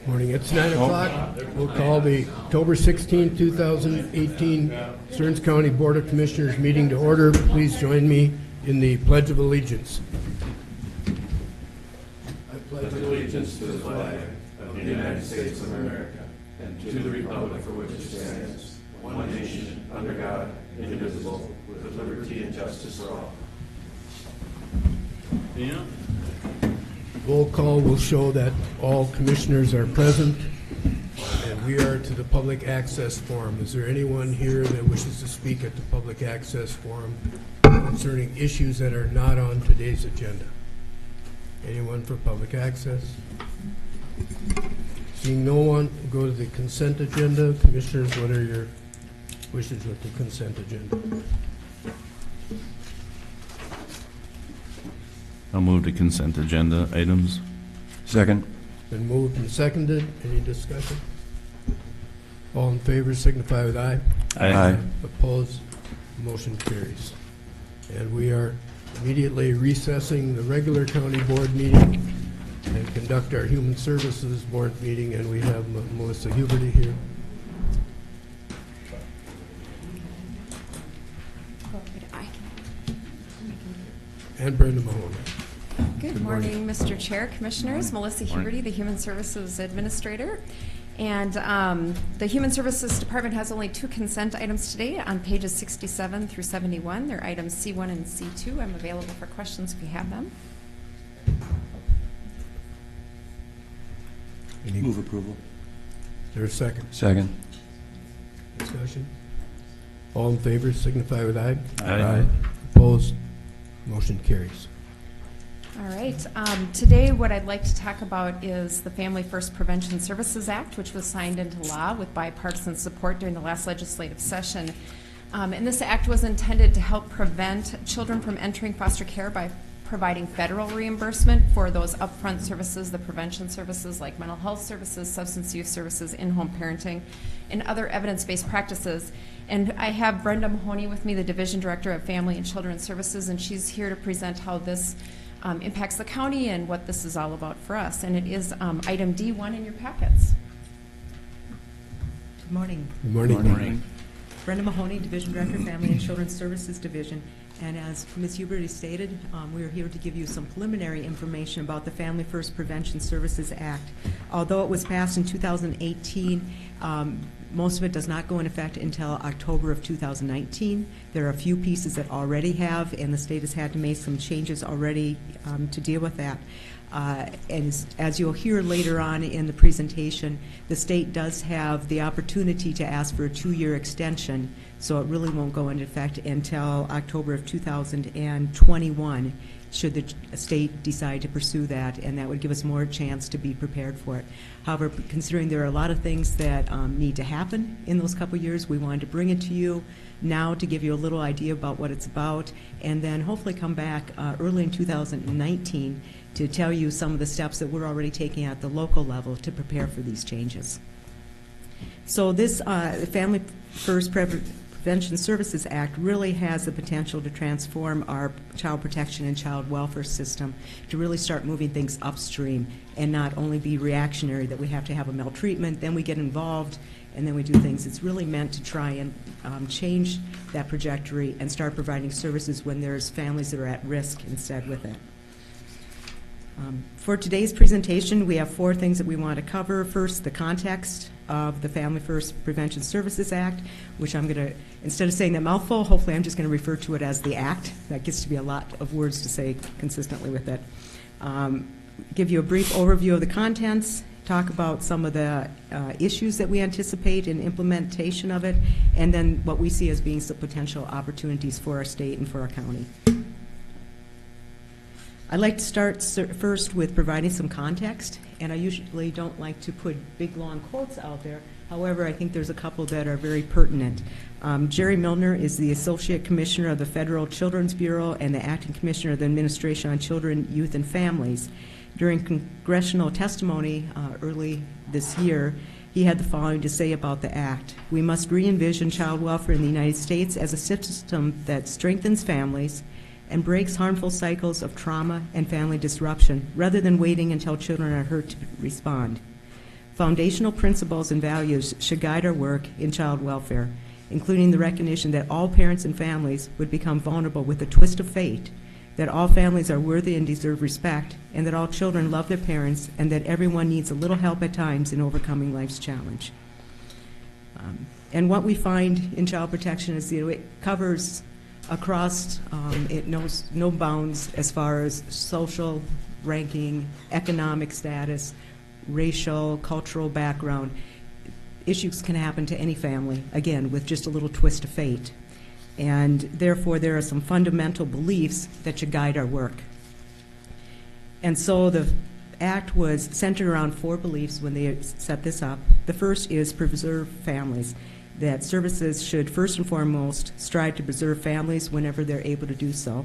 Morning. It's 9 o'clock. We'll call the October 16, 2018 Stearns County Board of Commissioners meeting to order. Please join me in the Pledge of Allegiance. I pledge allegiance to the flag of the United States of America and to the republic for which it stands, one nation, under God, indivisible, with liberty and justice for all. Yeah. Roll call will show that all commissioners are present, and we are to the public access forum. Is there anyone here that wishes to speak at the public access forum concerning issues that are not on today's agenda? Anyone for public access? Seeing no one, we'll go to the consent agenda. Commissioners, what are your wishes with the consent agenda? I'll move to consent agenda items. Second. Been moved and seconded. Any discussion? All in favor signify with aye. Aye. Opposed? Motion carries. And we are immediately recessing the regular county board meeting and conduct our Human Services Board meeting, and we have Melissa Huberty here. And Brenda Mahoney. Good morning, Mr. Chair, Commissioners. Melissa Huberty, the Human Services Administrator. And the Human Services Department has only 2 consent items today on pages 67 through 71. They're items C1 and C2. I'm available for questions if you have them. Move approval. Is there a second? Second. Discussion? All in favor signify with aye. Aye. Opposed? Motion carries. All right. Today, what I'd like to talk about is the Family First Prevention Services Act, which was signed into law with bipartisan support during the last legislative session. And this act was intended to help prevent children from entering foster care by providing federal reimbursement for those upfront services, the prevention services like mental health services, substance use services, in-home parenting, and other evidence-based practices. And I have Brenda Mahoney with me, the Division Director of Family and Children's Services, and she's here to present how this impacts the county and what this is all about for us. And it is item D1 in your packets. Good morning. Good morning. Good morning. Brenda Mahoney, Division Director, Family and Children's Services Division. And as Ms. Huberty stated, we are here to give you some preliminary information about the Family First Prevention Services Act. Although it was passed in 2018, most of it does not go in effect until October of 2019. There are a few pieces that already have, and the state has had to make some changes already to deal with that. And as you'll hear later on in the presentation, the state does have the opportunity to ask for a 2-year extension, so it really won't go into effect until October of 2021, should the state decide to pursue that, and that would give us more chance to be prepared for it. However, considering there are a lot of things that need to happen in those couple years, we wanted to bring it to you now to give you a little idea about what it's about, and then hopefully come back early in 2019 to tell you some of the steps that we're already taking at the local level to prepare for these changes. So this Family First Prevention Services Act really has the potential to transform our child protection and child welfare system, to really start moving things upstream and not only be reactionary, that we have to have a maltreatment, then we get involved, and then we do things. It's really meant to try and change that trajectory and start providing services when there's families that are at risk instead with it. For today's presentation, we have 4 things that we want to cover. First, the context of the Family First Prevention Services Act, which I'm going to, instead of saying that mouthful, hopefully I'm just going to refer to it as the Act. That gets to be a lot of words to say consistently with it. Give you a brief overview of the contents, talk about some of the issues that we anticipate in implementation of it, and then what we see as being some potential opportunities for our state and for our county. I'd like to start first with providing some context, and I usually don't like to put big, long quotes out there. However, I think there's a couple that are very pertinent. Jerry Milner is the Associate Commissioner of the Federal Children's Bureau and the Acting Commissioner of the Administration on Children, Youth, and Families. During congressional testimony early this year, he had the following to say about the Act. We must re-envision child welfare in the United States as a system that strengthens families and breaks harmful cycles of trauma and family disruption, rather than waiting until children are hurt to respond. Foundational principles and values should guide our work in child welfare, including the recognition that all parents and families would become vulnerable with a twist of fate, that all families are worthy and deserve respect, and that all children love their parents, and that everyone needs a little help at times in overcoming life's challenge. And what we find in child protection is, it covers across, it knows no bounds as far as social ranking, economic status, racial, cultural background. Issues can happen to any family, again, with just a little twist of fate. And therefore, there are some fundamental beliefs that should guide our work. And so the Act was centered around 4 beliefs when they set this up. The first is preserve families, that services should first and foremost strive to preserve families whenever they're able to do so.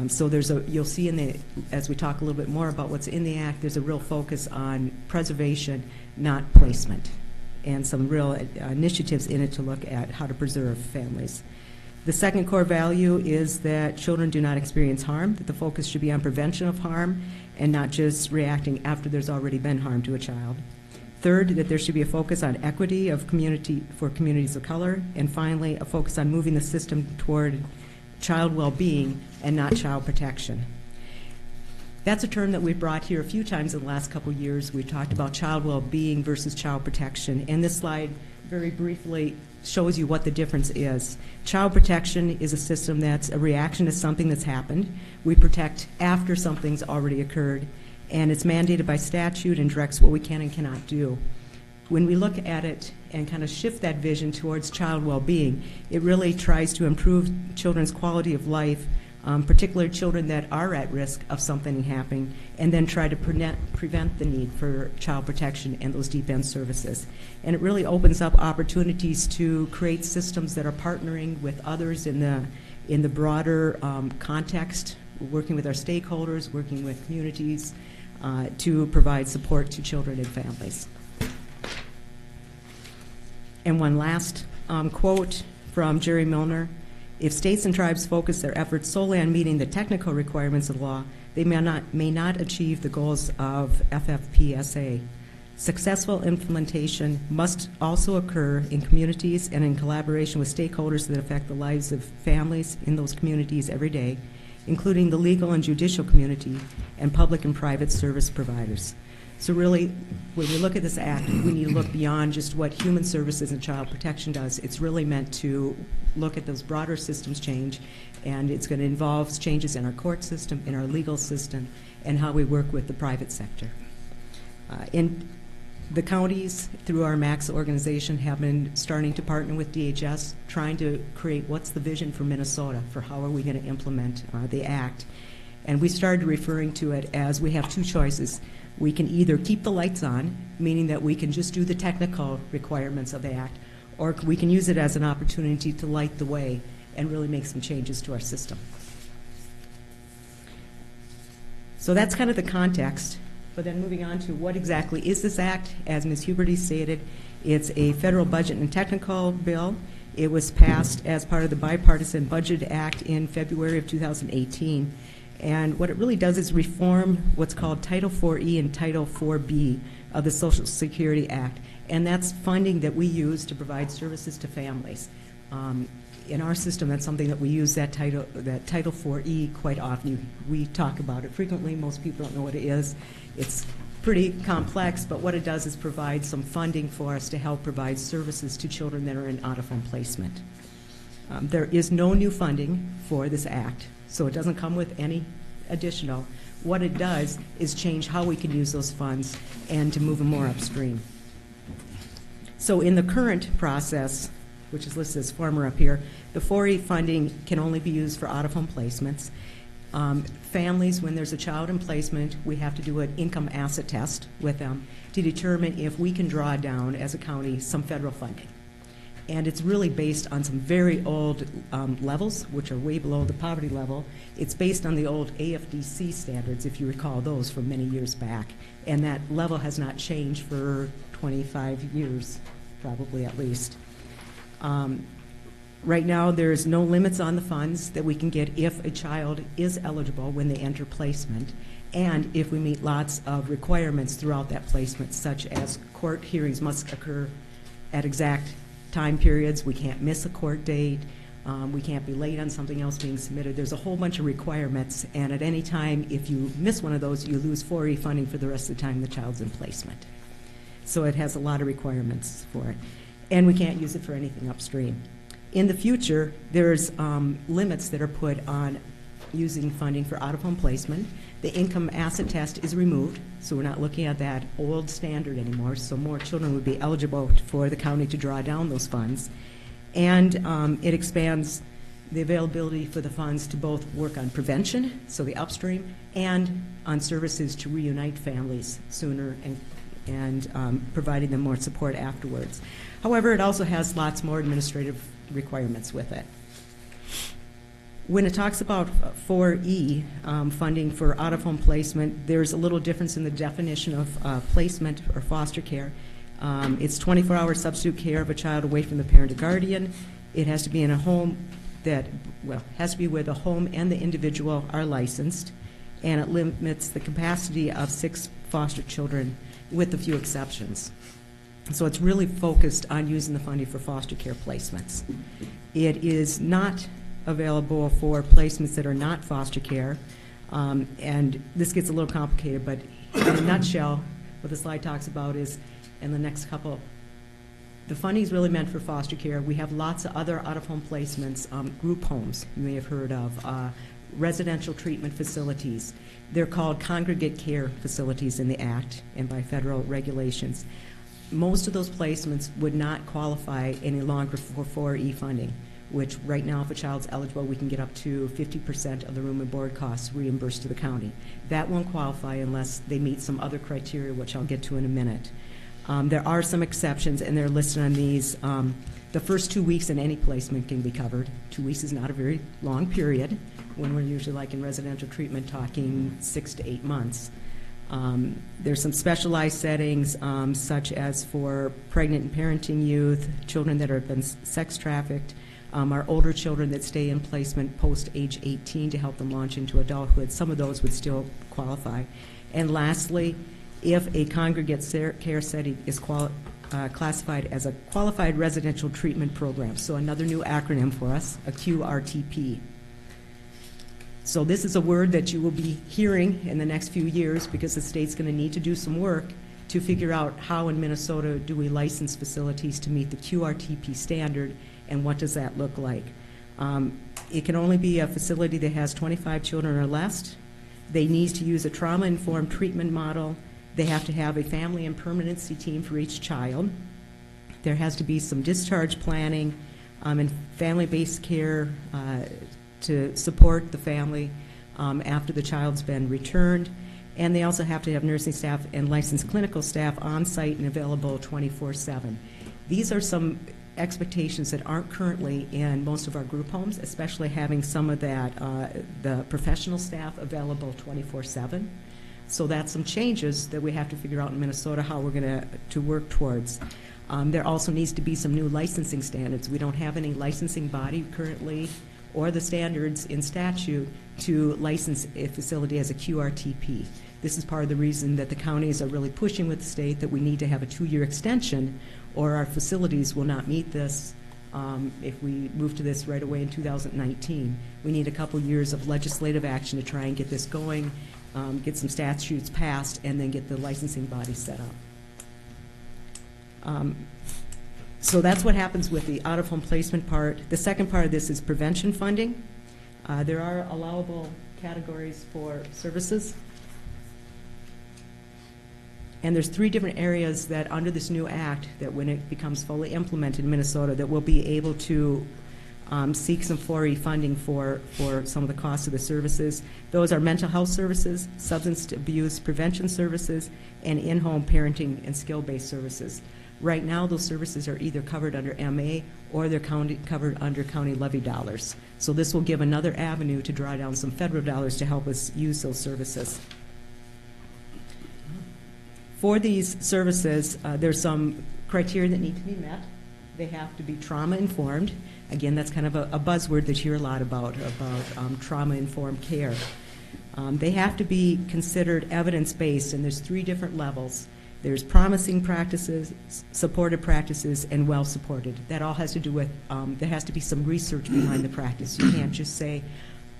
So you'll see as we talk a little bit more about what's in the Act, there's a real focus on preservation, not placement, and some real initiatives in it to look at how to preserve families. The second core value is that children do not experience harm, that the focus should be on prevention of harm and not just reacting after there's already been harm to a child. Third, that there should be a focus on equity for communities of color. And finally, a focus on moving the system toward child well-being and not child protection. That's a term that we've brought here a few times in the last couple years. We've talked about child well-being versus child protection. And this slide very briefly shows you what the difference is. Child protection is a system that's a reaction to something that's happened. We protect after something's already occurred, and it's mandated by statute and directs what we can and cannot do. When we look at it and kind of shift that vision towards child well-being, it really tries to improve children's quality of life, particularly children that are at risk of something happening, and then try to prevent the need for child protection and those deep end services. And it really opens up opportunities to create systems that are partnering with others in the broader context, working with our stakeholders, working with communities to provide support to children and families. And one last quote from Jerry Milner: "If states and tribes focus their efforts solely on meeting the technical requirements of law, they may not achieve the goals of FFPSA. Successful implementation must also occur in communities and in collaboration with stakeholders that affect the lives of families in those communities every day, including the legal and judicial community and public and private service providers." So really, when we look at this Act, we need to look beyond just what human services and child protection does. It's really meant to look at those broader systems change, and it's going to involve changes in our court system, in our legal system, and how we work with the private sector. In the counties, through our MAX organization, have been starting to partner with DHS, trying to create what's the vision for Minnesota, for how are we going to implement the Act. And we started referring to it as we have 2 choices. We can either keep the lights on, meaning that we can just do the technical requirements of the Act, or we can use it as an opportunity to light the way and really make some changes to our system. So that's kind of the context. But then moving on to what exactly is this Act, as Ms. Huberty stated, it's a federal budget and technical bill. It was passed as part of the Bipartisan Budget Act in February of 2018. And what it really does is reform what's called Title 4E and Title 4B of the Social Security Act. And that's funding that we use to provide services to families. In our system, that's something that we use, that Title 4E, quite often. We talk about it frequently. Most people don't know what it is. It's pretty complex, but what it does is provide some funding for us to help provide services to children that are in out-of-home placement. There is no new funding for this Act, so it doesn't come with any additional. What it does is change how we can use those funds and to move them more upstream. So in the current process, which is listed as former up here, the 4E funding can only be used for out-of-home placements. Families, when there's a child in placement, we have to do an income asset test with them to determine if we can draw down, as a county, some federal funding. And it's really based on some very old levels, which are way below the poverty level. It's based on the old AFDC standards, if you recall those from many years back. And that level has not changed for 25 years, probably at least. Right now, there's no limits on the funds that we can get if a child is eligible when they enter placement, and if we meet lots of requirements throughout that placement, such as court hearings must occur at exact time periods, we can't miss a court date, we can't be late on something else being submitted. There's a whole bunch of requirements, and at any time, if you miss one of those, you lose 4E funding for the rest of the time the child's in placement. So it has a lot of requirements for it. And we can't use it for anything upstream. In the future, there's limits that are put on using funding for out-of-home placement. The income asset test is removed, so we're not looking at that old standard anymore, so more children would be eligible for the county to draw down those funds. And it expands the availability for the funds to both work on prevention, so the upstream, and on services to reunite families sooner and providing them more support afterwards. However, it also has lots more administrative requirements with it. When it talks about 4E, funding for out-of-home placement, there's a little difference in the definition of placement or foster care. It's 24-hour substitute care of a child away from the parent or guardian. It has to be in a home that, well, has to be where the home and the individual are licensed, and it limits the capacity of 6 foster children with a few exceptions. So it's really focused on using the funding for foster care placements. It is not available for placements that are not foster care, and this gets a little complicated, but in a nutshell, what the slide talks about is, in the next couple, the funding is really meant for foster care. We have lots of other out-of-home placements, group homes you may have heard of, residential treatment facilities. They're called congregate care facilities in the Act and by federal regulations. Most of those placements would not qualify any longer for 4E funding, which right now if a child's eligible, we can get up to 50% of the room and board costs reimbursed to the county. That won't qualify unless they meet some other criteria, which I'll get to in a minute. There are some exceptions, and they're listed on these. The first 2 weeks in any placement can be covered. 2 weeks is not a very long period when we're usually, like in residential treatment, talking 6 to 8 months. There's some specialized settings, such as for pregnant and parenting youth, children that have been sex trafficked, our older children that stay in placement post age 18 to help them launch into adulthood. Some of those would still qualify. And lastly, if a congregate care setting is classified as a qualified residential treatment program, so another new acronym for us, a QRTP. So this is a word that you will be hearing in the next few years because the state's going to need to do some work to figure out how in Minnesota do we license facilities to meet the QRTP standard, and what does that look like. It can only be a facility that has 25 children or less. They need to use a trauma-informed treatment model. They have to have a family and permanency team for each child. There has to be some discharge planning and family-based care to support the family after the child's been returned. And they also have to have nursing staff and licensed clinical staff on site and available 24/7. These are some expectations that aren't currently in most of our group homes, especially having some of that, the professional staff available 24/7. So that's some changes that we have to figure out in Minnesota how we're going to work towards. There also needs to be some new licensing standards. We don't have any licensing body currently or the standards in statute to license a facility as a QRTP. This is part of the reason that the counties are really pushing with the state that we need to have a 2-year extension, or our facilities will not meet this if we move to this right away in 2019. We need a couple years of legislative action to try and get this going, get some statutes passed, and then get the licensing body set up. So that's what happens with the out-of-home placement part. The second part of this is prevention funding. There are allowable categories for services. And there's 3 different areas that under this new act that when it becomes fully implemented in Minnesota that we'll be able to seek some 4E funding for some of the costs of the services. Those are mental health services, substance abuse prevention services, and in-home parenting and skill-based services. Right now, those services are either covered under MA or they're covered under county levy dollars. So this will give another avenue to draw down some federal dollars to help us use those services. For these services, there's some criteria that need to be met. They have to be trauma-informed. Again, that's kind of a buzzword that you hear a lot about trauma-informed care. They have to be considered evidence-based, and there's 3 different levels. There's promising practices, supported practices, and well-supported. That all has to do with, there has to be some research behind the practice. You can't just say,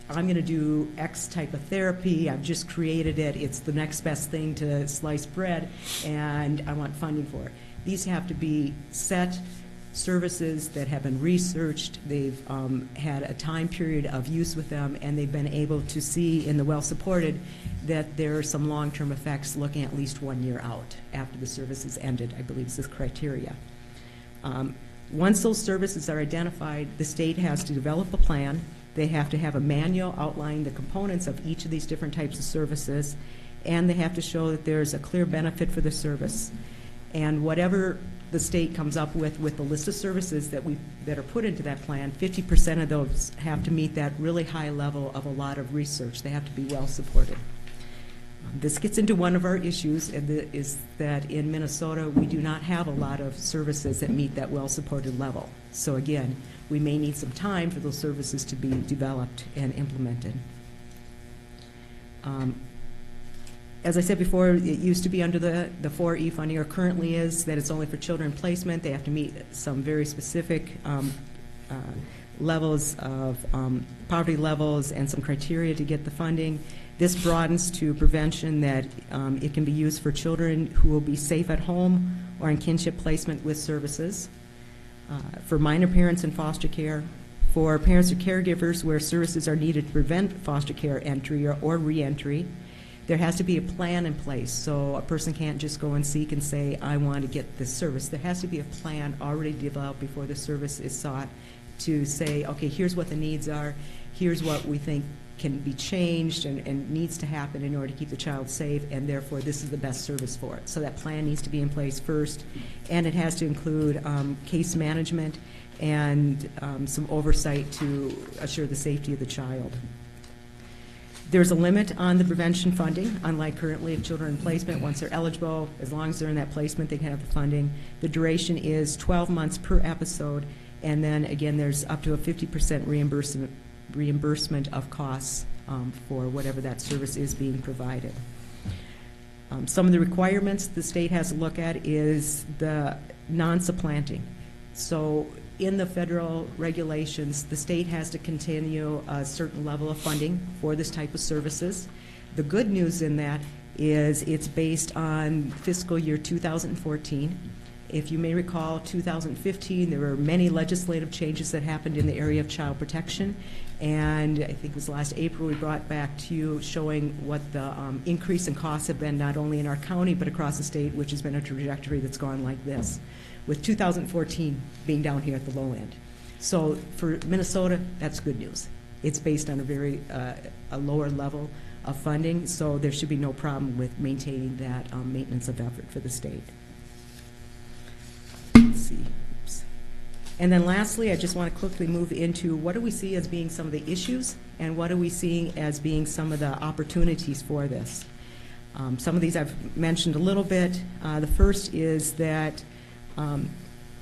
I'm going to do X type of therapy, I've just created it, it's the next best thing to sliced bread, and I want funding for it. These have to be set services that have been researched, they've had a time period of use with them, and they've been able to see in the well-supported that there are some long-term effects looking at least 1 year out after the service is ended, I believe is this criteria. Once those services are identified, the state has to develop a plan. They have to have a manual outlining the components of each of these different types of services, and they have to show that there's a clear benefit for the service. And whatever the state comes up with the list of services that are put into that plan, 50% of those have to meet that really high level of a lot of research. They have to be well supported. This gets into one of our issues, and is that in Minnesota we do not have a lot of services that meet that well supported level. So again, we may need some time for those services to be developed and implemented. As I said before, it used to be under the 4E funding, or currently is, that it's only for children placement. They have to meet some very specific levels of poverty levels and some criteria to get the funding. This broadens to prevention, that it can be used for children who will be safe at home or in kinship placement with services, for minor parents in foster care, for parents or caregivers where services are needed to prevent foster care entry or re-entry. There has to be a plan in place, so a person can't just go and seek and say, I want to get this service. There has to be a plan already developed before the service is sought to say, okay, here's what the needs are, here's what we think can be changed and needs to happen in order to keep the child safe, and therefore this is the best service for it. So that plan needs to be in place first, and it has to include case management and some oversight to assure the safety of the child. There's a limit on the prevention funding, unlike currently of children in placement. Once they're eligible, as long as they're in that placement, they can have the funding. The duration is 12 months per episode, and then again, there's up to a 50% reimbursement of costs for whatever that service is being provided. Some of the requirements the state has to look at is the non-supplanting. So in the federal regulations, the state has to continue a certain level of funding for this type of services. The good news in that is it's based on fiscal year 2014. If you may recall, 2015, there were many legislative changes that happened in the area of child protection, and I think it was last April we brought back to you showing what the increase in costs have been, not only in our county but across the state, which has been a trajectory that's gone like this, with 2014 being down here at the low end. So for Minnesota, that's good news. It's based on a very a lower level of funding, so there should be no problem with maintaining that maintenance of effort for the state. Let's see. Oops. And then lastly, I just want to quickly move into what do we see as being some of the issues and what are we seeing as being some of the opportunities for this. Some of these I've mentioned a little bit. The first is that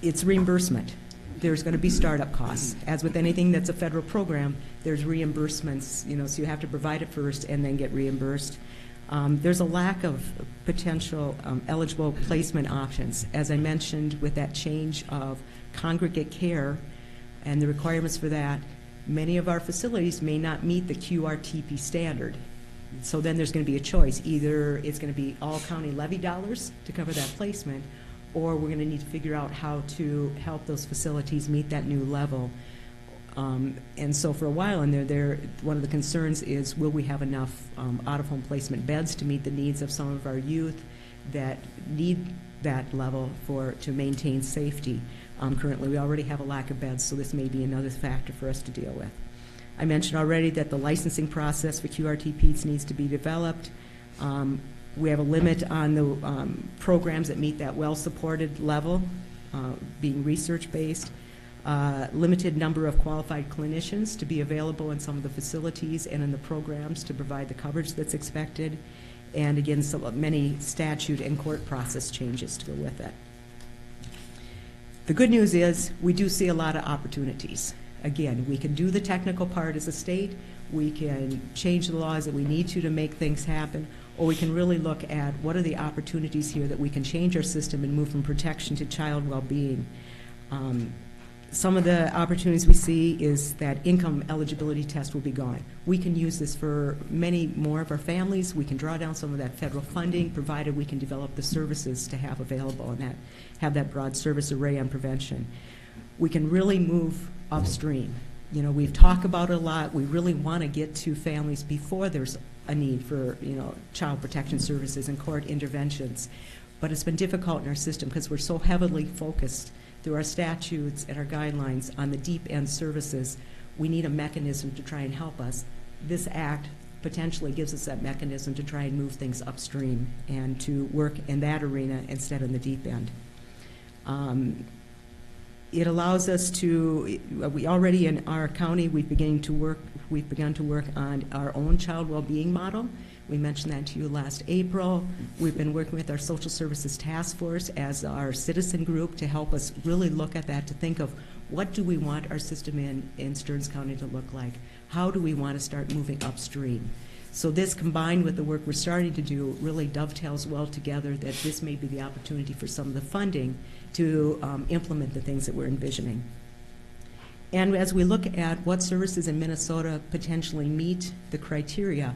it's reimbursement. There's going to be startup costs. As with anything that's a federal program, there's reimbursements, so you have to provide it first and then get reimbursed. There's a lack of potential eligible placement options. As I mentioned, with that change of congregate care and the requirements for that, many of our facilities may not meet the QRTP standard. So then there's going to be a choice. Either it's going to be all county levy dollars to cover that placement, or we're going to need to figure out how to help those facilities meet that new level. And so for a while in there, one of the concerns is, will we have enough out-of-home placement beds to meet the needs of some of our youth that need that level to maintain safety? Currently, we already have a lack of beds, so this may be another factor for us to deal with. I mentioned already that the licensing process for QRTPs needs to be developed. We have a limit on the programs that meet that well-supported level, being research-based. Limited number of qualified clinicians to be available in some of the facilities and in the programs to provide the coverage that's expected. And again, many statute and court process changes to go with it. The good news is, we do see a lot of opportunities. Again, we can do the technical part as a state, we can change the laws that we need to make things happen, or we can really look at what are the opportunities here that we can change our system and move from protection to child well-being. Some of the opportunities we see is that income eligibility test will be gone. We can use this for many more of our families. We can draw down some of that federal funding, provided we can develop the services to have available and have that broad service array on prevention. We can really move upstream. You know, we've talked about it a lot. We really want to get to families before there's a need for, you know, child protection services and court interventions. But it's been difficult in our system because we're so heavily focused through our statutes and our guidelines on the deep end services. We need a mechanism to try and help us. This act potentially gives us that mechanism to try and move things upstream and to work in that arena instead of in the deep end. It allows us to, we already in our county, we've begun to work on our own child well-being model. We mentioned that to you last April. We've been working with our social services task force as our citizen group to help us really look at that, to think of what do we want our system in Stearns County to look like? How do we want to start moving upstream? So this, combined with the work we're starting to do, really dovetails well together, that this may be the opportunity for some of the funding to implement the things that we're envisioning. And as we look at what services in Minnesota potentially meet the criteria,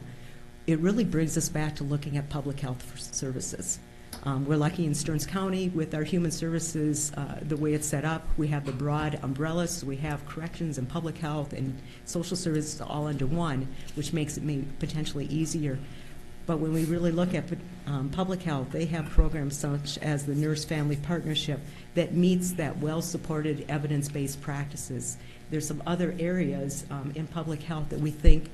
it really brings us back to looking at public health services. We're lucky in Stearns County with our human services, the way it's set up. We have the broad umbrellas. We have corrections and public health and social services all under one, which makes it maybe potentially easier. But when we really look at public health, they have programs such as the Nurse-Family Partnership that meets that well-supported evidence-based practices. There's some other areas in public health that we think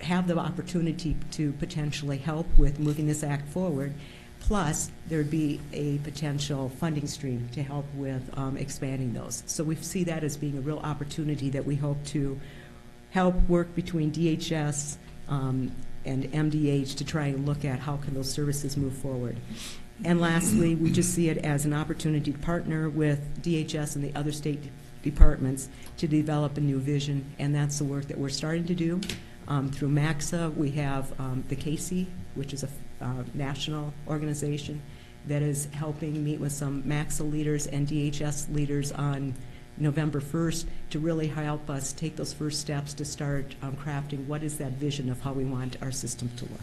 have the opportunity to potentially help with moving this act forward. Plus, there'd be a potential funding stream to help with expanding those. So we see that as being a real opportunity that we hope to help work between DHS and MDH to try and look at how can those services move forward. And lastly, we just see it as an opportunity to partner with DHS and the other state departments to develop a new vision, and that's the work that we're starting to do. Through MAXA, we have the CASE, which is a national organization that is helping meet with some MAXA leaders and DHS leaders on November 1st to really help us take those first steps to start crafting what is that vision of how we want our system to look.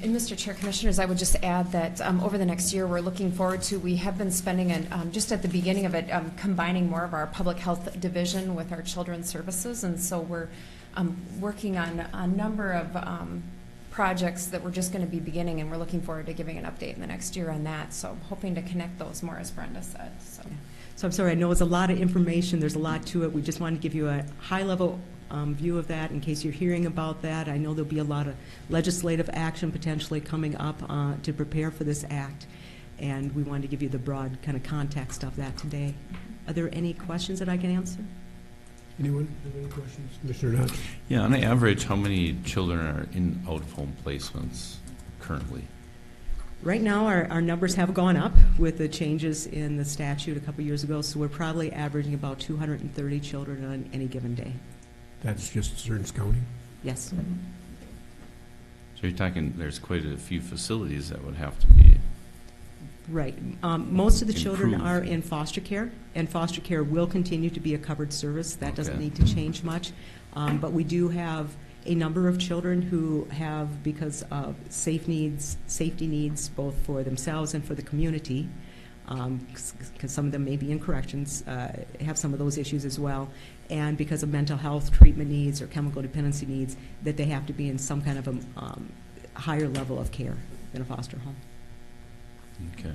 And Mr. Chair, Commissioners, I would just add that over the next year, we're looking forward to, we have been spending, just at the beginning of it, combining more of our public health division with our children's services. And so we're working on a number of projects that we're just going to be beginning, and we're looking forward to giving an update in the next year on that. So hoping to connect those more, as Brenda said. So, So I'm sorry, I know it's a lot of information. There's a lot to it. We just wanted to give you a high-level view of that in case you're hearing about that. I know there'll be a lot of legislative action potentially coming up to prepare for this act, and we wanted to give you the broad kind of context of that today. Are there any questions that I can answer? Anyone have any questions? Commissioner Knott? Yeah, on average, how many children are in out-of-home placements currently? Right now, our numbers have gone up with the changes in the statute a couple years ago, so we're probably averaging about 230 children on any given day. That's just Stearns County? Yes. So you're talking, there's quite a few facilities that would have to be. Right. Most of the children Improved. are in foster care, and foster care will continue to be a covered service. That doesn't Okay. need to change much. But we do have a number of children who have, because of safety needs, both for themselves and for the community, because some of them may be in corrections, have some of those issues as well, and because of mental health treatment needs or chemical dependency needs, that they have to be in some kind of a higher level of care than a foster home. Okay.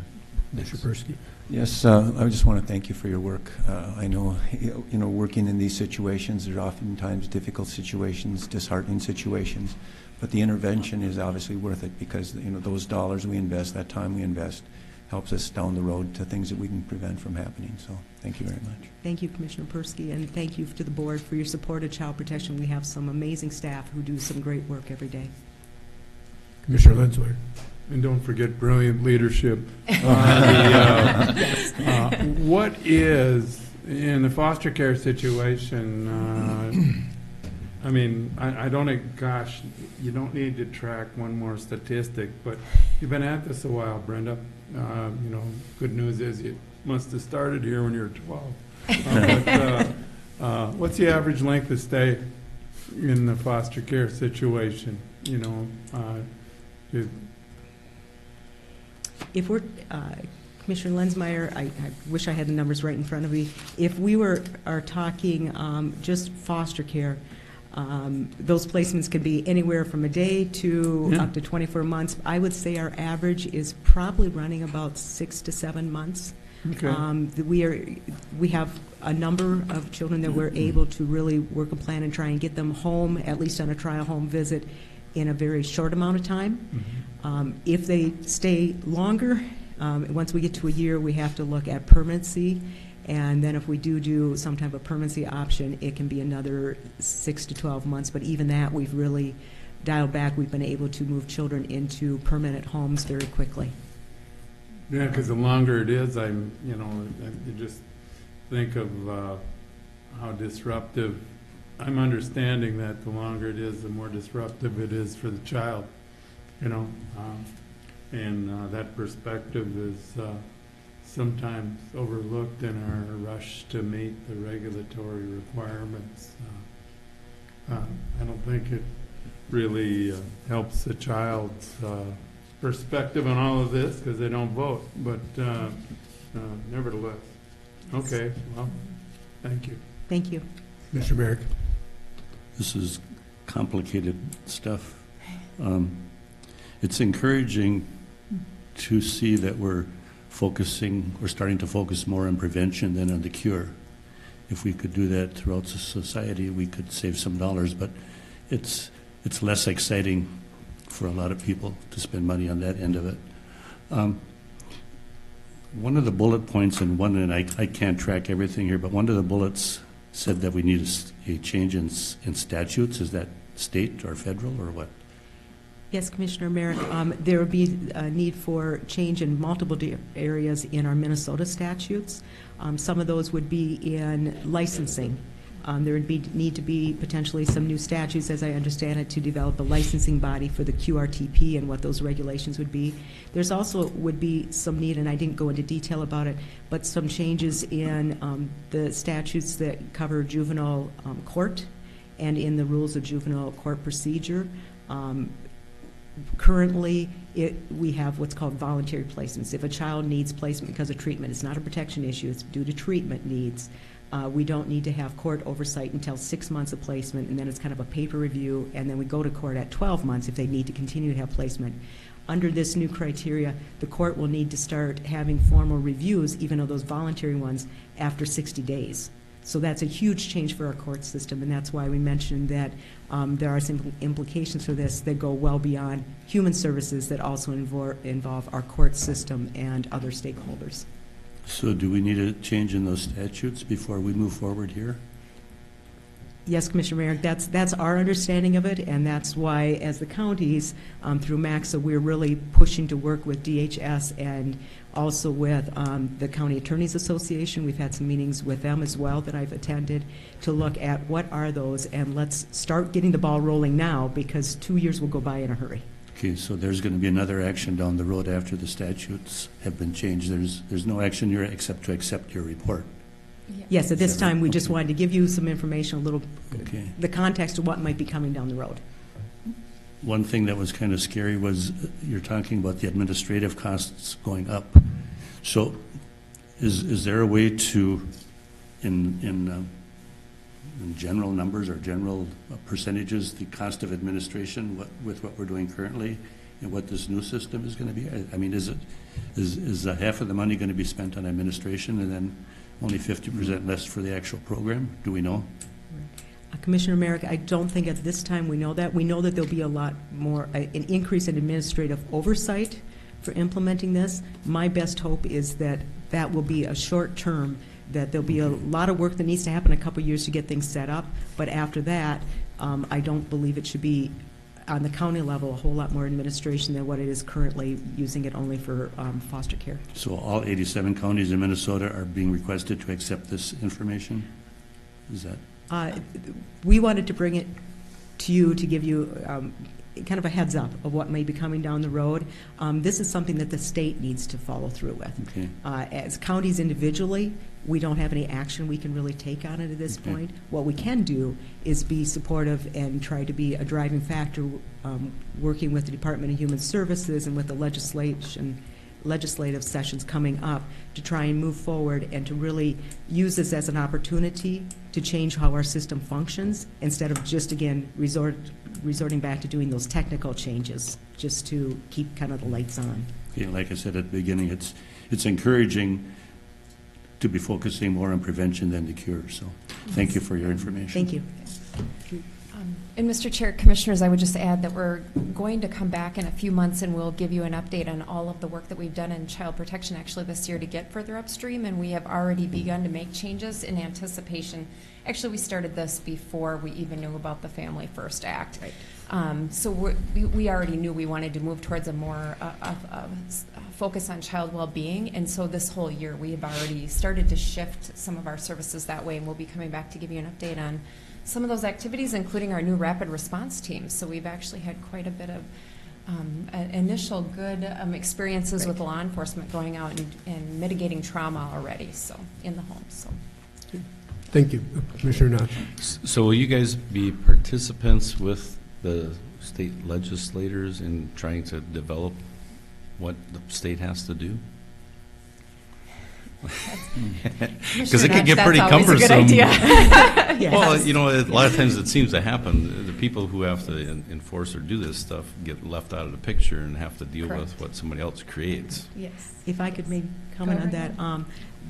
Mr. Persky? Yes, I just want to thank you for your work. I know, working in these situations, there are oftentimes difficult situations, disheartening situations, but the intervention is obviously worth it because, those dollars we invest, that time we invest, helps us down the road to things that we can prevent from happening. So thank you very much. Thank you, Commissioner Persky, and thank you to the board for your support of child protection. We have some amazing staff who do some great work every day. Commissioner Lenzweig? And don't forget brilliant leadership. What is, in the foster care situation, I mean, I don't, gosh, you don't need to track one more statistic, but you've been at this a while, Brenda. You know, good news is you must have started here when you were 12. What's the average length of stay in the foster care situation? You know, If we're, Commissioner Lenzmeyer, I wish I had the numbers right in front of me. If we are talking just foster care, those placements could be anywhere from a day to up to 24 months. I would say our average is probably running about 6 to 7 months. Okay. We have a number of children that we're able to really work a plan and try and get them home, at least on a trial home visit, in a very short amount of time. If they stay longer, once we get to a year, we have to look at permanency. And then if we do some type of permanency option, it can be another 6 to 12 months. But even that, we've really dialed back. We've been able to move children into permanent homes very quickly. Yeah, because the longer it is, you just think of how disruptive. I'm understanding that the longer it is, the more disruptive it is for the child, you know. And that perspective is sometimes overlooked in our rush to meet the regulatory requirements. I don't think it really helps the child's perspective on all of this because they don't vote, but nevertheless. Okay, well, thank you. Thank you. Mr. Merrick. This is complicated stuff. It's encouraging to see that we're starting to focus more on prevention than on the cure. If we could do that throughout the society, we could save some dollars, but it's less exciting for a lot of people to spend money on that end of it. One of the bullet points, and I can't track everything here, but one of the bullets said that we need a change in statutes. Is that state or federal or what? Yes, Commissioner Merrick, there would be a need for change in multiple areas in our Minnesota statutes. Some of those would be in licensing. There would need to be potentially some new statutes, as I understand it, to develop a licensing body for the QRTP and what those regulations would be. There's also would be some need, and I didn't go into detail about it, but some changes in the statutes that cover juvenile court and in the rules of juvenile court procedure. Currently, we have what's called voluntary placements. If a child needs placement because of treatment, it's not a protection issue, it's due to treatment needs. We don't need to have court oversight until 6 months of placement, and then it's kind of a paper review, and then we go to court at 12 months if they need to continue to have placement. Under this new criteria, the court will need to start having formal reviews, even of those voluntary ones, after 60 days. So that's a huge change for our court system, and that's why we mentioned that there are some implications for this that go well beyond human services that also involve our court system and other stakeholders. So do we need a change in those statutes before we move forward here? Yes, Commissioner Merrick, that's our understanding of it, and that's why, as the counties, through MAXA, we're really pushing to work with DHS and also with the County Attorneys Association. We've had some meetings with them as well that I've attended to look at what are those, and let's start getting the ball rolling now because 2 years will go by in a hurry. Okay, so there's going to be another action down the road after the statutes have been changed. There's no action here except to accept your report. Yes, at this time, we just wanted to give you some information, a little, Okay. the context of what might be coming down the road. One thing that was kind of scary was you're talking about the administrative costs going up. So is there a way to, in general numbers or general percentages, the cost of administration with what we're doing currently and what this new system is going to be? I mean, is half of the money going to be spent on administration and then only 50% less for the actual program? Do we know? Commissioner Merrick, I don't think at this time we know that. We know that there'll be a lot more, an increase in administrative oversight for implementing this. My best hope is that that will be a short term, that there'll be a lot of work that needs to happen, a couple of years to get things set up, but after that, I don't believe it should be on the county level, a whole lot more administration than what it is currently, using it only for foster care. So all 87 counties in Minnesota are being requested to accept this information? Is that? We wanted to bring it to you to give you kind of a heads up of what may be coming down the road. This is something that the state needs to follow through with. Okay. As counties individually, we don't have any action we can really take on it at this Okay. point. What we can do is be supportive and try to be a driving factor, working with the Department of Human Services and with the legislative sessions coming up to try and move forward and to really use this as an opportunity to change how our system functions instead of just, again, resorting back to doing those technical changes just to keep kind of the lights on. Okay, like I said at the beginning, it's encouraging to be focusing more on prevention than the cure. So thank you for your information. Thank you. And Mr. Chair, Commissioners, I would just add that we're going to come back in a few months and we'll give you an update on all of the work that we've done in child protection actually this year to get further upstream, and we have already begun to make changes in anticipation. Actually, we started this before we even knew about the Family First Act. Right. So we already knew we wanted to move towards a more focus on child well-being, and so this whole year we have already started to shift some of our services that way, and we'll be coming back to give you an update on some of those activities, including our new rapid response team. So we've actually had quite a bit of initial good experiences with law enforcement going out and mitigating trauma already, so in the home. So. Thank you. Commissioner Knott. So will you guys be participants with the state legislators in trying to develop what the state has to do? Because it can get pretty cumbersome. That's always a good idea. Yes. Well, you know, a lot of times it seems to happen. The people who have to enforce or do this stuff get left out of the picture and have to deal Correct. with what somebody else creates. Yes. If I could maybe comment on that.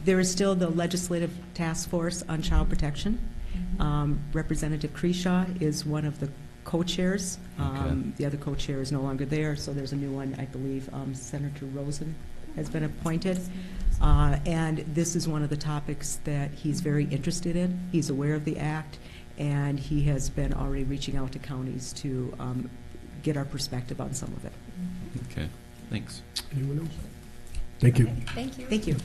There is still the Legislative Task Force on Child Protection. Representative Creshaw is one of the co-chairs. Okay. The other co-chair is no longer there, so there's a new one, I believe. Senator Rosen has been appointed. And this is one of the topics that he's very interested in. He's aware of the act, and he has been already reaching out to counties to get our perspective on some of it. Okay, thanks. Anyone else? Thank you. Thank you. Thank you.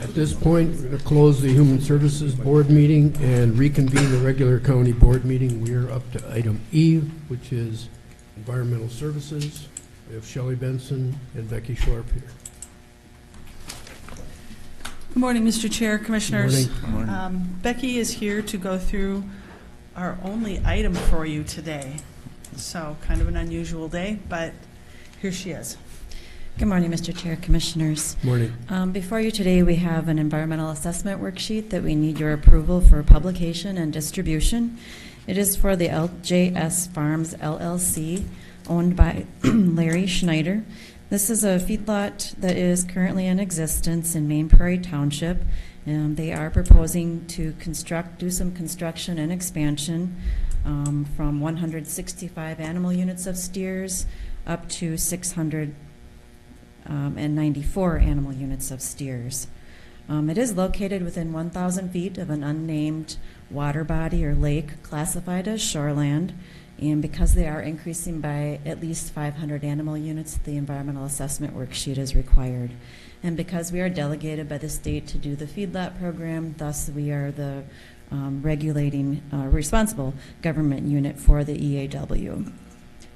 At this point, we're going to close the Human Services Board meeting and reconvene the regular county board meeting. We are up to item E, which is Environmental Services. We have Shelley Benson and Becky Schwarp here. Good morning, Mr. Chair, Commissioners. Good morning. Becky is here to go through our only item for you today. So kind of an unusual day, but here she is. Good morning, Mr. Chair, Commissioners. Morning. Before you today, we have an environmental assessment worksheet that we need your approval for publication and distribution. It is for the LJS Farms LLC, owned by Larry Schneider. This is a feedlot that is currently in existence in Main Prairie Township. They are proposing to do some construction and expansion from 165 animal units of steers up to 694 animal units of steers. It is located within 1,000 feet of an unnamed water body or lake classified as shoreland. And because they are increasing by at least 500 animal units, the environmental assessment worksheet is required. And because we are delegated by the state to do the feedlot program, thus we are the responsible government unit for the EAW.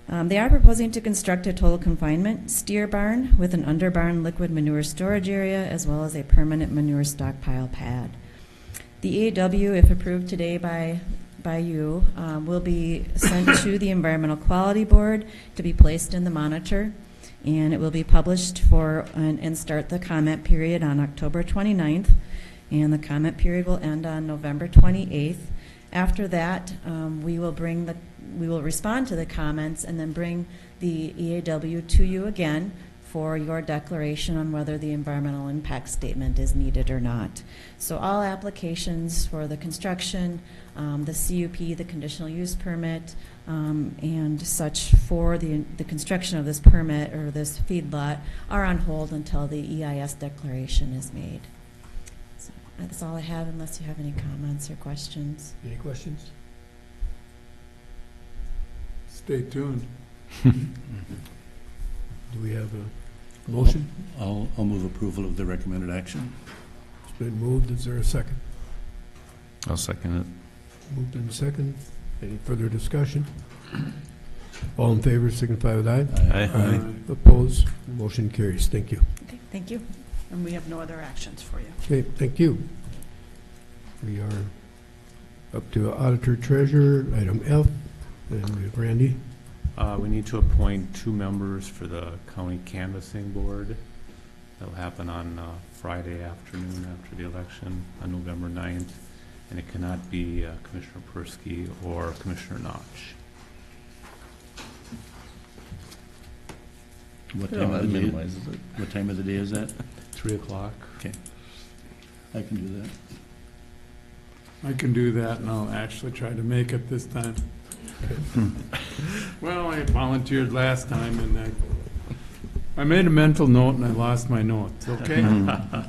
They are proposing to construct a total confinement steer barn with an underbarn liquid manure storage area as well as a permanent manure stockpile pad. The EAW, if approved today by you, will be sent to the Environmental Quality Board to be placed in the monitor, and it will be published and start the comment period on October 29th, and the comment period will end on November 28th. After that, we will respond to the comments and then bring the EAW to you again for your declaration on whether the environmental impact statement is needed or not. So all applications for the construction, the CUP, the conditional use permit, and such for the construction of this permit or this feedlot are on hold until the EIS declaration is made. So that's all I have unless you have any comments or questions. Any questions? Stay tuned. Do we have a motion? I'll move approval of the recommended action. It's been moved. Is there a second? I'll second it. Moved in second. Any further discussion? All in favor signify with aye. Aye. Opposed? Motion carries. Thank you. Okay, thank you. And we have no other actions for you. Okay, thank you. We are up to Auditor Treasurer, item F, and we have Randy. We need to appoint 2 members for the County Canvassing Board. That'll happen on Friday afternoon after the election on November 9th. And it cannot be Commissioner Persky or Commissioner Notch. What Yeah, time that of the day? minimizes it. What time of the day is that? 3 o'clock. Okay. I can do that. I can do that, and I'll actually try to make it this time. Well, I volunteered last time, and I made a mental note, and I lost my notes, okay? Okay.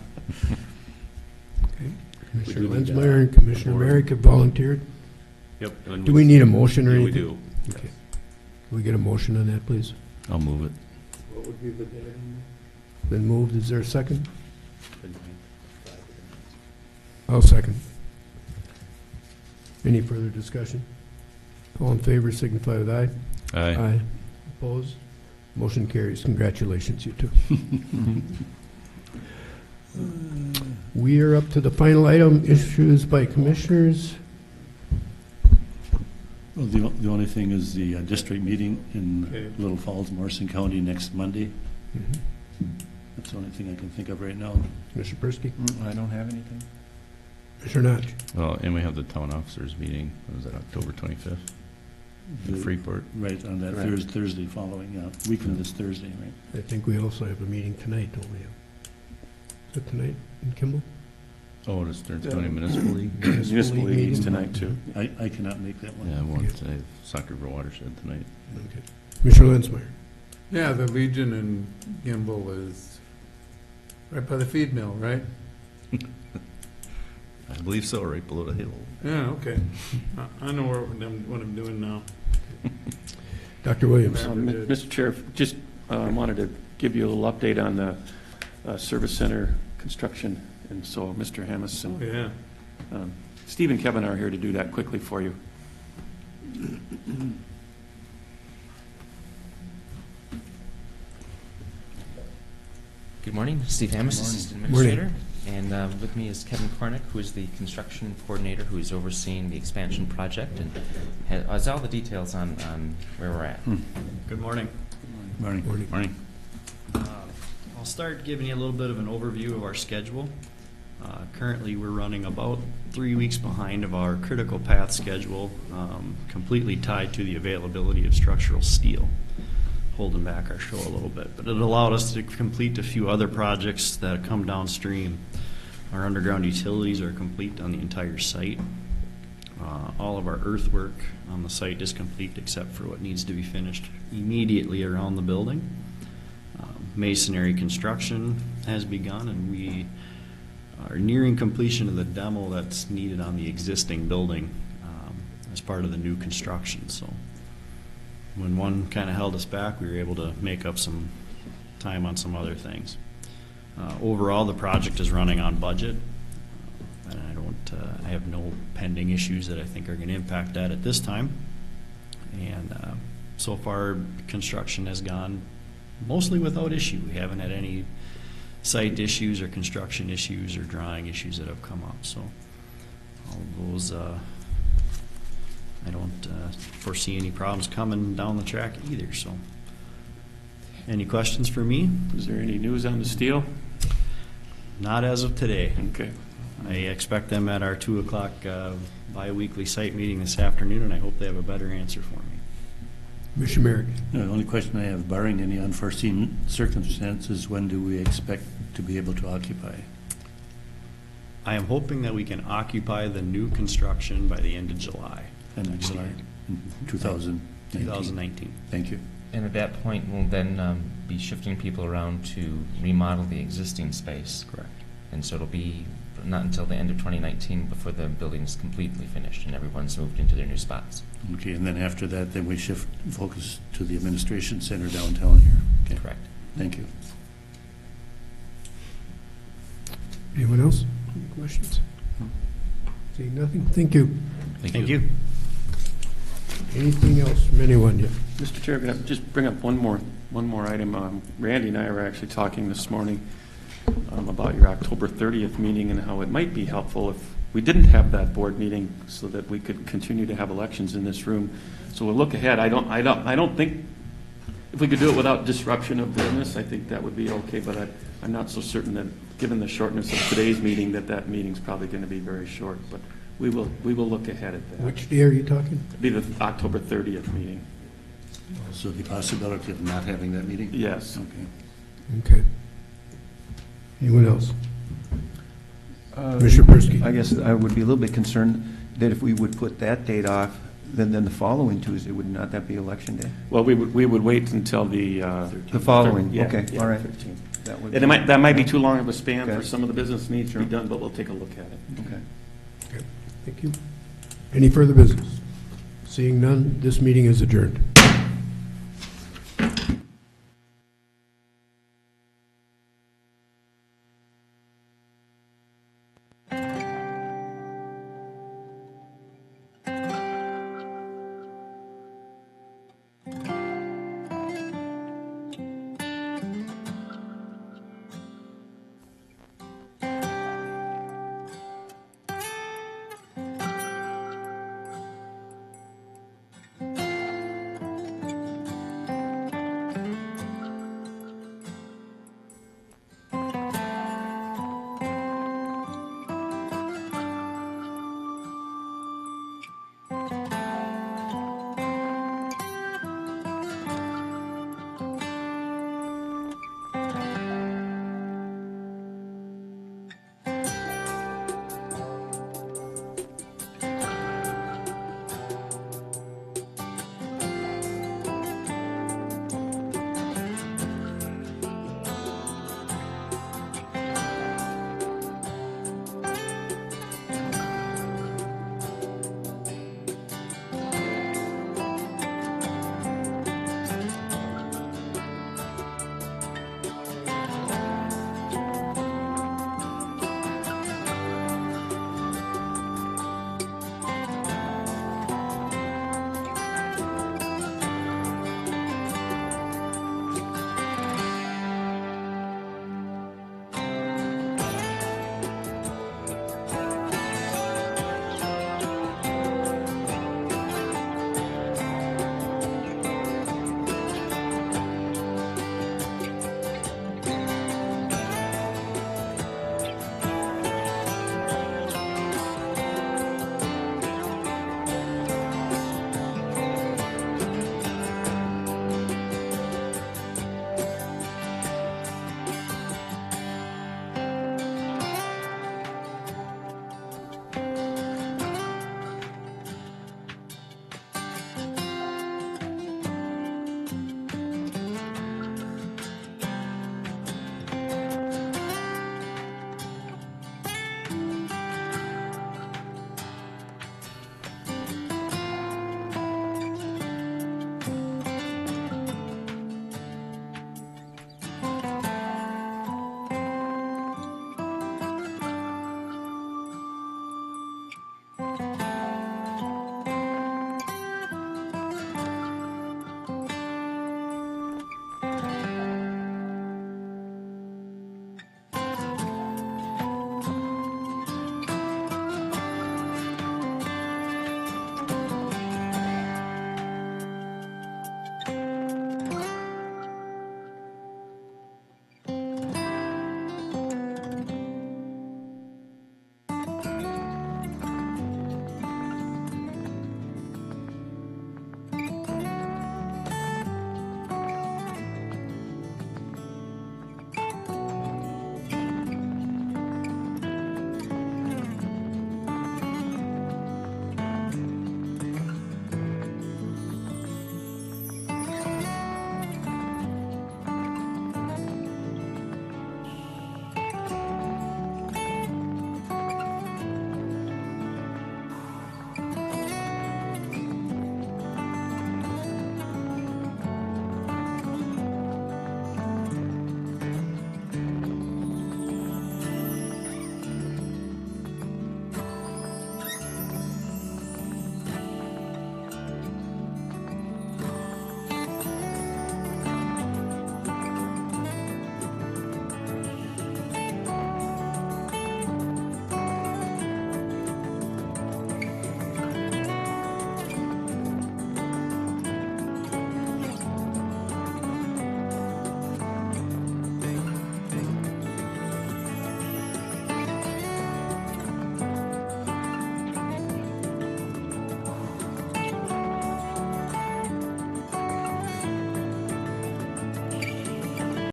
Commissioner Lenzmeyer and Commissioner Merrick have volunteered. Yep. and Do we need a motion or Yeah, anything? we do. Okay. Can we get a motion on that, please? I'll move it. What would be the date? Been moved. Is there a second? I'll second. Any further discussion? All in favor signify with aye. Aye. Opposed? Motion carries. Congratulations, you two. We are up to the final item, issues by commissioners. Well, the only thing is the district meeting Okay. in Little Falls, Morrison County next Monday. Mhm. That's the only thing I can think of right now. Mr. Persky? I don't have anything. Mr. Notch? Well, and we have the town officers meeting. Was that October 25th in The- Freeport? Right, on that Correct. Thursday following, week from this Thursday, right? I think we also have a meeting tonight, don't we? Is it tonight in Kimball? Oh, it's Stearns County Municipal League? Municipal League meets meeting? tonight, too. I cannot make that one. Yeah, I won't. I have Soccer for Watershed tonight. Okay. Commissioner Lenzmeyer? Yeah, the Legion in Gimbel is right by the feed mill, right? I believe so, right below the hill. Yeah, okay. I know what I'm doing now. Dr. Williams? Mr. Chair, just wanted to give you a little update on the service center construction. And so Mr. Hammis Oh, and yeah. Steve and Kevin are here to do that quickly for you. Good morning, Steve Hammis, Assistant Administrator. And with me is Kevin Kornick, who is the construction coordinator who is overseeing the expansion project and has all the details on where we're at. Good morning. Morning. Morning. I'll start giving you a little bit of an overview of our schedule. Currently, we're running about 3 weeks behind of our critical path schedule, completely tied to the availability of structural steel, holding back our show a little bit. But it allowed us to complete a few other projects that come downstream. Our underground utilities are complete on the entire site. All of our earthwork on the site is complete except for what needs to be finished immediately around the building. Masonry construction has begun, and we are nearing completion of the demo that's needed on the existing building as part of the new construction. So when one kind of held us back, we were able to make up some time on some other things. Overall, the project is running on budget, and I have no pending issues that I think are going to impact that at this time. And so far, construction has gone mostly without issue. We haven't had any site issues or construction issues or drawing issues that have come up. So all of those, I don't foresee any problems coming down the track either. So any questions for me? Is there any news on the steel? Not as of today. Okay. I expect them at our 2 o'clock bi-weekly site meeting this afternoon, and I hope they have a better answer for me. Mr. Merrick? The only question I have, barring any unforeseen circumstances, when do we expect to be able to occupy? I am hoping that we can occupy the new construction by the end of July. End of July, 2019. 2019. Thank you. And at that point, we'll then be shifting people around to remodel the existing space. Correct. And so it'll be not until the end of 2019 before the building is completely finished and everyone's moved into their new spots. Okay, and then after that, then we shift focus to the administration center downtown here. Okay, Correct. thank you. Anyone else? Any questions? Seeing nothing, thank you. Thank you. Anything else from anyone yet? Mr. Chair, can I just bring up one more item? Randy and I were actually talking this morning about your October 30th meeting and how it might be helpful if we didn't have that board meeting so that we could continue to have elections in this room. So we'll look ahead. I don't think if we could do it without disruption of business, I think that would be okay. But I'm not so certain that, given the shortness of today's meeting, that meeting's probably going to be very short. But we will look ahead at that. Which day are you talking? It'll be the October 30th meeting. So the possibility of not having that meeting? Yes. Okay. Okay. Anyone else? Commissioner Persky. I guess I would be a little bit concerned that if we would put that date off, then the following Tuesday, would not that be election day? Well, we would wait until the following, yeah, okay, yeah, all right. 13th. That would And that might be too long of a span Okay. for some of the business needs to be Sure. done, but we'll take a look at it. Okay. Okay, thank you. Any further business? Seeing none, this meeting is adjourned.